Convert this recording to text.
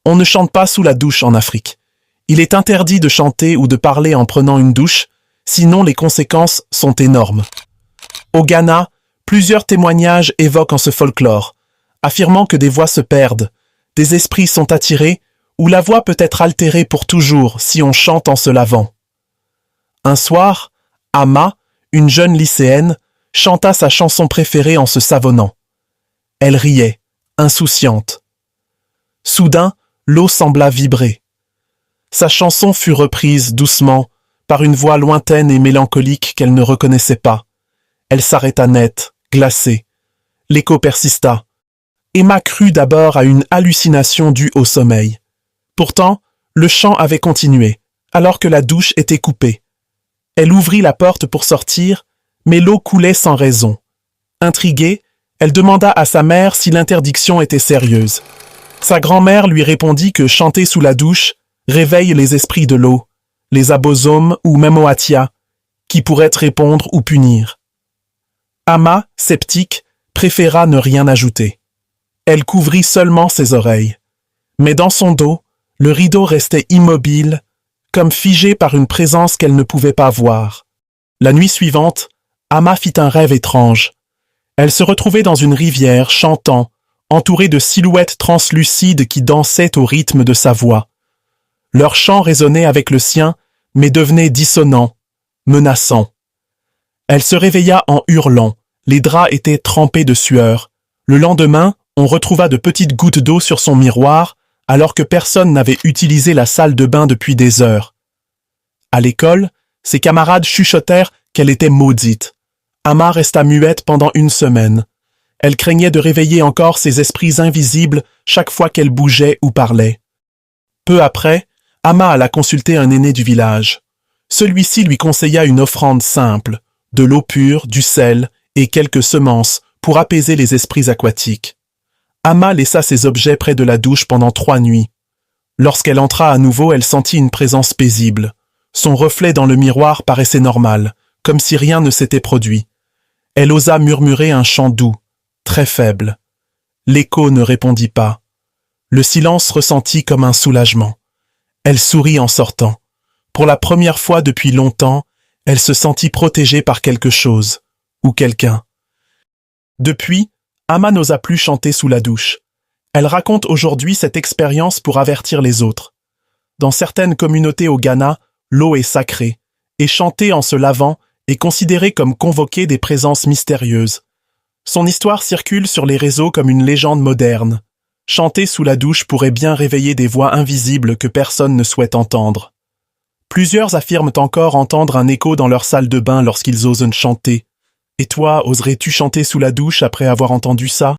On ne chante pas sous la douche en Afrique. Il est interdit de chanter ou de parler en prenant une douche, sinon les conséquences sont énormes. Au Ghana, plusieurs témoignages évoquent ce folklore, affirmant que des voix se perdent, des esprits sont attirés, ou la voix peut être altérée pour toujours si on chante en se lavant. Un soir, Ama, une jeune lycéenne, chanta sa chanson préférée en se savonnant. Elle riait, insouciante. Soudain, l'eau sembla vibrer. Sa chanson fut reprise doucement par une voix lointaine et mélancolique qu'elle ne reconnaissait pas. Elle s'arrêta net, glacée. L'écho persista. Emma crut d'abord à une hallucination due au sommeil. Pourtant, le chant avait continué, alors que la douche était coupée. Elle ouvrit la porte pour sortir, mais l'eau coulait sans raison. Intriguée, elle demanda à sa mère si l'interdiction était sérieuse. Sa grand-mère lui répondit que chanter sous la douche réveille les esprits de l'eau, les abozomes ou Memoatia, qui pourraient répondre ou punir. Ama, sceptique, préféra ne rien ajouter. Elle couvrit seulement ses oreilles. Mais dans son dos, le rideau restait immobile, comme figé par une présence qu'elle ne pouvait pas voir. La nuit suivante, Ama fit un rêve étrange. Elle se retrouvait dans une rivière, chantant, entourée de silhouettes translucides qui dansaient au rythme de sa voix. Leur chant résonnait avec le sien, mais devenait dissonant, menaçant. Elle se réveilla en hurlant, les draps étaient trempés de sueur. Le lendemain, on retrouva de petites gouttes d'eau sur son miroir, alors que personne n'avait utilisé la salle de bain depuis des heures. À l'école, ses camarades chuchotèrent qu'elle était maudite. Ama resta muette pendant une semaine. Elle craignait de réveiller encore ces esprits invisibles chaque fois qu'elle bougeait ou parlait. Peu après, Ama alla consulter un aîné du village. Celui-ci lui conseilla une offrande simple, de l'eau pure, du sel et quelques semences pour apaiser les esprits aquatiques. Ama laissa ses objets près de la douche pendant 3 nuits. Lorsqu'elle entra à nouveau, elle sentit une présence paisible. Son reflet dans le miroir paraissait normal, comme si rien ne s'était produit. Elle osa murmurer un chant doux, très faible. L'écho ne répondit pas. Le silence ressentit comme un soulagement. Elle sourit en sortant. Pour la première fois depuis longtemps, elle se sentit protégée par quelque chose, ou quelqu'un. Depuis, Ama n'osa plus chanter sous la douche. Elle raconte aujourd'hui cette expérience pour avertir les autres. Dans certaines communautés au Ghana, l'eau est sacrée, et chanter en se lavant est considéré comme convoquer des présences mystérieuses. Son histoire circule sur les réseaux comme une légende moderne. Chanter sous la douche pourrait bien réveiller des voix invisibles que personne ne souhaite entendre. Plusieurs affirment encore entendre un écho dans leur salle de bain lorsqu'ils osent chanter. Et toi, oserais-tu chanter sous la douche après avoir entendu ça ?